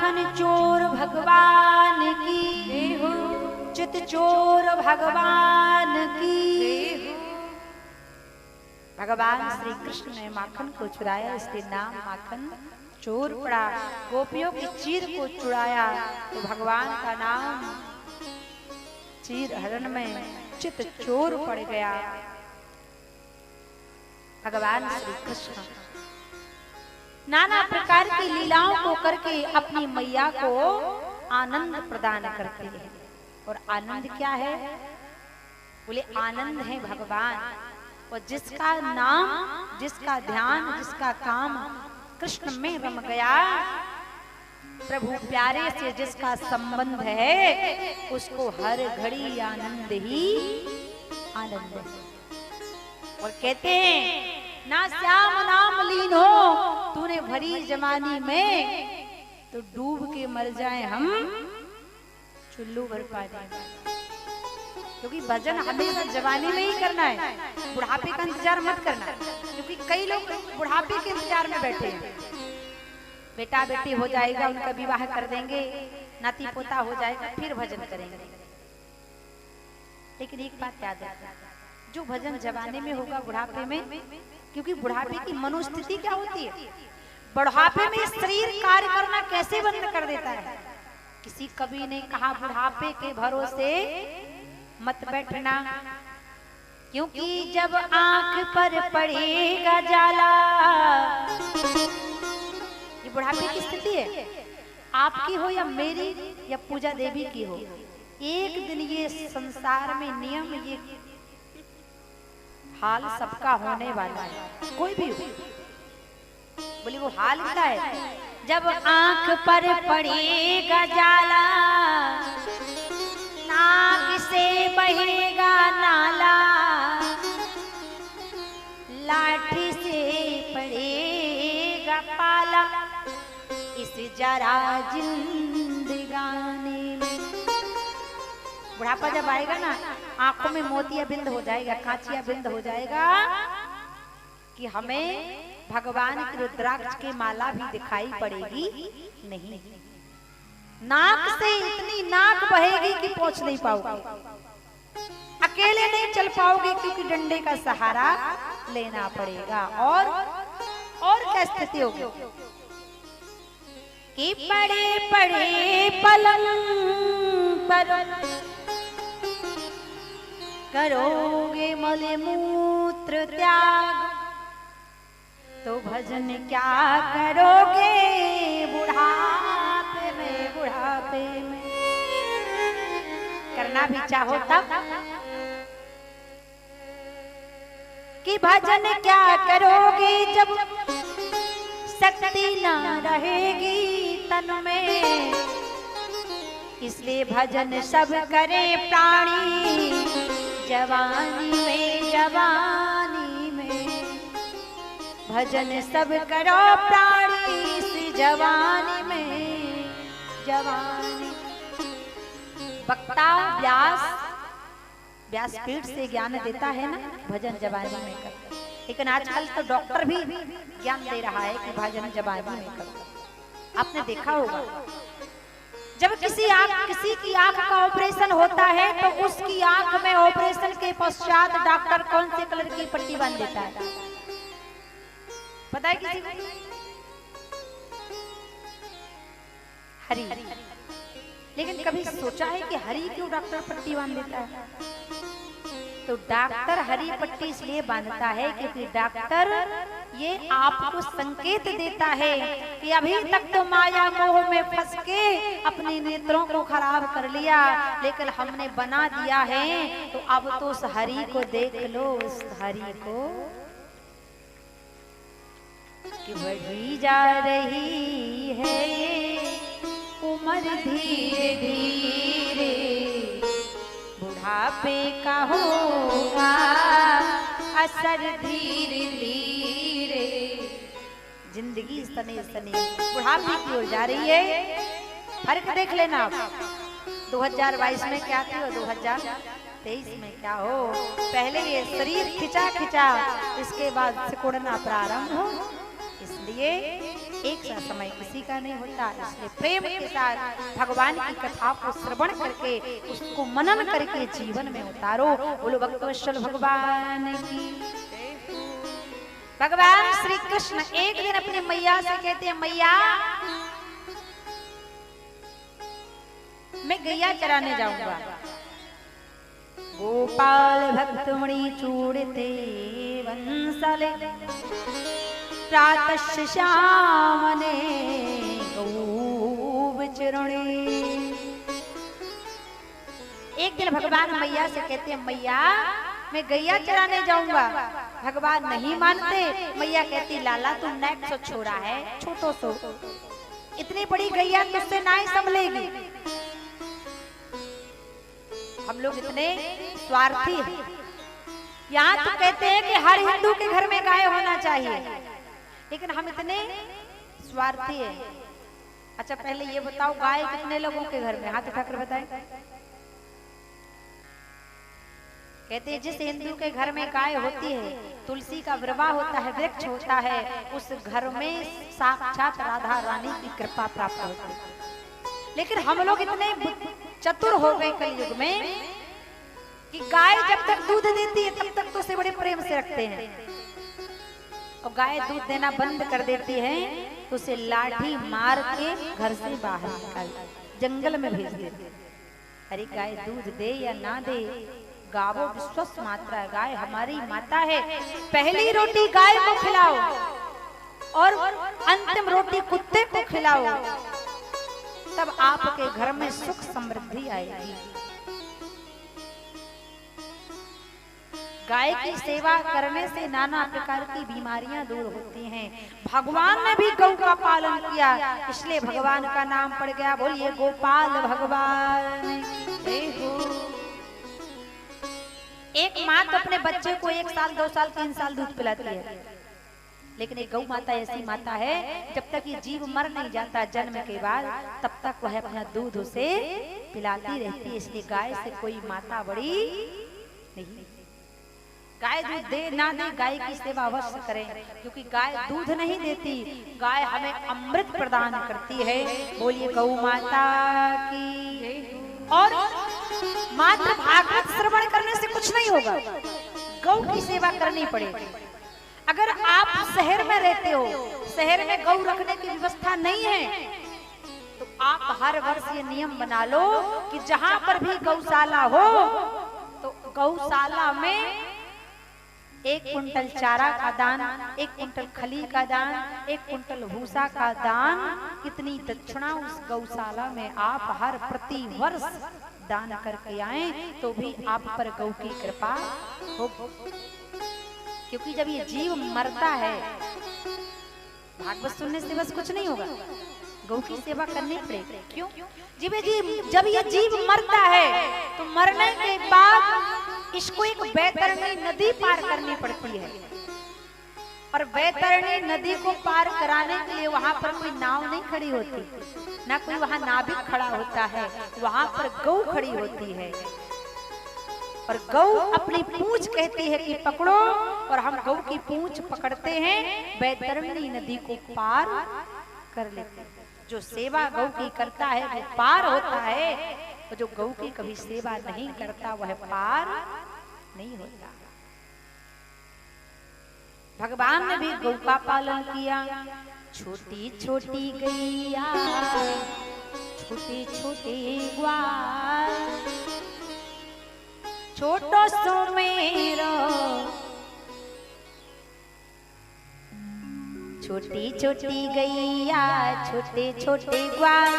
माखन चोर भगवान की, चित चोर भगवान की। भगवान श्री कृष्ण ने माखन को चुराया, इसलिए नाम माखन चोर पड़ा। गोपियों की चीर को चुराया तो भगवान का नाम चीर हरण में चित चोर पड़ गया। भगवान श्री कृष्ण नाना प्रकार की लीलाओं को करके अपनी मैया को आनंद प्रदान करते हैं। और आनंद क्या है? बोले आनंद है भगवान। और जिसका नाम, जिसका ध्यान, जिसका काम कृष्ण में रम गया, प्रभु प्यारे से जिसका संबंध है, उसको हर घड़ी आनंद ही आनंद है। और कहते हैं ना श्याम नाम लीन हो तूने भरी जवानी में, तो डूब के मर जाए हम चुल्लू भर पानी में। क्योंकि भजन हमेशा जवानी में ही करना है, बुढ़ापे का इंतजार मत करना। क्योंकि कई लोग बुढ़ापे के इंतजार में बैठे हैं। बेटा बेटी हो जाएगा, उनका विवाह कर देंगे, नाती पोता हो जाएगा, फिर भजन करेंगे। लेकिन एक बात याद रखना, जो भजन जवानी में होगा बुढ़ापे में, क्योंकि बुढ़ापे की मनोस्थिति क्या होती है, बुढ़ापे में शरीर कार्य करना कैसे बंद कर देता है। किसी कवि ने कहा बुढ़ापे के भरोसे मत बैठना, क्योंकि जब आंख पर पड़ेगा जाला। ये बुढ़ापे की स्थिति है, आपकी हो या मेरी या पूजा देवी की हो। एक दिन ये संसार में नियम, ये हाल सबका होने वाला है, कोई भी हो। बोले वो हाल क्या है? जब आंख पर पड़ेगा जाला, नाक से बहेगा नाला, लाठी से पड़ेगा पाला, इस जरा जिंदगानी में। बुढ़ापा जब आएगा ना, आंखों में मोतिया बिंद हो जाएगा, कांचिया बिंद हो जाएगा, कि हमें भगवान की रुद्राक्ष की माला भी दिखाई पड़ेगी नहीं। नाक से इतनी नाक बहेगी कि पहुंच नहीं पाओगे, अकेले नहीं चल पाओगे, क्योंकि डंडे का सहारा लेना पड़ेगा। और क्या स्थिति होगी कि पड़े पड़े पलंग पर करोगे मल मूत्र त्याग, तो भजन क्या करोगे बुढ़ापे में। बुढ़ापे में करना भी चाहो तब, कि भजन क्या करोगे जब शक्ति ना रहेगी तन में। इसलिए भजन सब करे प्राणी जवानी में। जवानी में भजन सब करो प्राणी इस जवानी में। जवानी वक्ता व्यासपीठ से ज्ञान देता है ना, भजन जवानी में कर। लेकिन आजकल तो डॉक्टर भी ज्ञान दे रहा है कि भजन जवानी में कर। आपने देखा होगा जब किसी की आंख का ऑपरेशन होता है, तो उसकी आंख में ऑपरेशन के पश्चात डॉक्टर कौन से कलर की पट्टी बांध देता है? पता है किसी को? हरी। लेकिन कभी सोचा है कि हरी क्यों डॉक्टर पट्टी बांध देता है? तो डॉक्टर हरी पट्टी इसलिए बांधता है क्योंकि डॉक्टर ये आपको संकेत देता है कि अभी तक तो माया मोह में फंस के अपने नेत्रों को खराब कर लिया, लेकिन हमने बना दिया है, तो अब तो उस हरी को देख लो। उस हरी को कि बढ़ी जा रही है ये उम्र धीरे धीरे, बुढ़ापे का होगा असर धीरे धीरे। जिंदगी सने सने बुढ़ापे की ओर जा रही है। फर्क देख लेना आप, 2022 में क्या थे और 2023 में क्या हो। पहले ये शरीर खिंचा खिंचा, इसके बाद सिकुड़ना प्रारंभ हो। इसलिए एक सा समय किसी का नहीं होता, इसलिए प्रेम के साथ भगवान की कथा को श्रवण करके उसको मनन करके जीवन में उतारो। बोलो भक्तवत्सल भगवान की। भगवान श्री कृष्ण एक दिन अपनी मैया से कहते हैं, मैया मैं गैया चराने जाऊंगा। गोपाल भक्तमणि चूड़ते वंसले प्रातः श्यामने गौ विचरणे। एक दिन भगवान मैया से कहते हैं, मैया मैं गैया चराने जाऊंगा। भगवान नहीं मानते। मैया कहती, लाला तुम नेक सो छोड़ा है, छोटो सो, इतनी बड़ी गैया तुझसे ना ही संभलेगी। हम लोग इतने स्वार्थी हैं। यहाँ तो कहते हैं कि हर हिंदू के घर में गाय होना चाहिए, लेकिन हम इतने स्वार्थी हैं। अच्छा पहले ये बताओ, गाय कितने लोगों के घर में? हाथ उठाकर बताएं। कहते हैं जिस हिंदू के घर में गाय होती है, तुलसी का विवाह होता है, वृक्ष होता है, उस घर में साक्षात राधा रानी की कृपा प्राप्त होती है। लेकिन हम लोग इतने चतुर हो गए कलयुग में कि गाय जब तक दूध देती है तब तक तो उसे बड़े प्रेम से रखते हैं, और गाय दूध देना बंद कर देती है तो उसे लाठी मार के घर से बाहर निकाल जंगल में भेज देते हैं। अरे गाय दूध दे या ना दे, गावो विश्वस मात्रा, गाय हमारी माता है। पहली रोटी गाय को खिलाओ और अंतिम रोटी कुत्ते को खिलाओ, तब आपके घर में सुख समृद्धि आएगी। गाय की सेवा करने से नाना प्रकार की बीमारियां दूर होती हैं। भगवान ने भी गौ का पालन किया, इसलिए भगवान का नाम पड़ गया। बोलिए गोपाल भगवान। एक माँ तो अपने बच्चे को 1 साल 2 साल 3 साल दूध पिलाती है, लेकिन एक गौ माता ऐसी माता है, जब तक ये जीव मर नहीं जाता जन्म के बाद, तब तक वह अपना दूध उसे पिलाती रहती है। इसलिए गाय से कोई माता बड़ी नहीं। गाय दूध दे ना दे, गाय की सेवा अवश्य करें, क्योंकि गाय दूध नहीं देती, गाय हमें अमृत प्रदान करती है। बोलिए गौ माता की। और मात्र भागवत श्रवण करने से कुछ नहीं होगा, गौ की सेवा करनी पड़ेगी। अगर आप शहर में रहते हो, शहर में गौ रखने की व्यवस्था नहीं है, तो आप हर वर्ष ये नियम बना लो कि जहां पर भी गौशाला हो तो गौशाला में 1 कुंटल चारा का दान, 1 कुंटल खली का दान, 1 कुंटल भूसा का दान, इतनी दक्षिणा उस गौशाला में आप हर प्रति वर्ष दान करके आए, तो भी आप पर गौ की कृपा हो। क्योंकि जब ये जीव मरता है, भागवत सुनने से बस कुछ नहीं होगा, गौ की सेवा करनी पड़ेगी। क्यों? जब ये जीव मरता है तो मरने के बाद इसको एक बैतरणी नदी पार करनी पड़ती है, और बैतरणी नदी को पार कराने के लिए वहां पर कोई नाव नहीं खड़ी होती, ना कोई वहां नाविक खड़ा होता है, वहां पर गौ खड़ी होती है। और गौ अपनी पूंछ कहती है कि पकड़ो, और हम गौ की पूंछ पकड़ते हैं, बैतरणी नदी को पार कर लेते हैं। जो सेवा गौ की करता है वो पार होता है, और जो गौ की कभी सेवा नहीं करता वह पार नहीं होता। भगवान ने भी गौ का पालन किया। छोटी छोटी गैया, छोटे छोटे ग्वाल, छोटो सो मेरो, छोटी छोटी गैया, छोटे छोटे ग्वाल,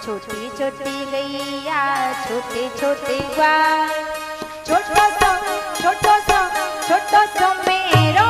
छोटी छोटी गैया, छोटे छोटे ग्वाल, छोटो सो मेरो।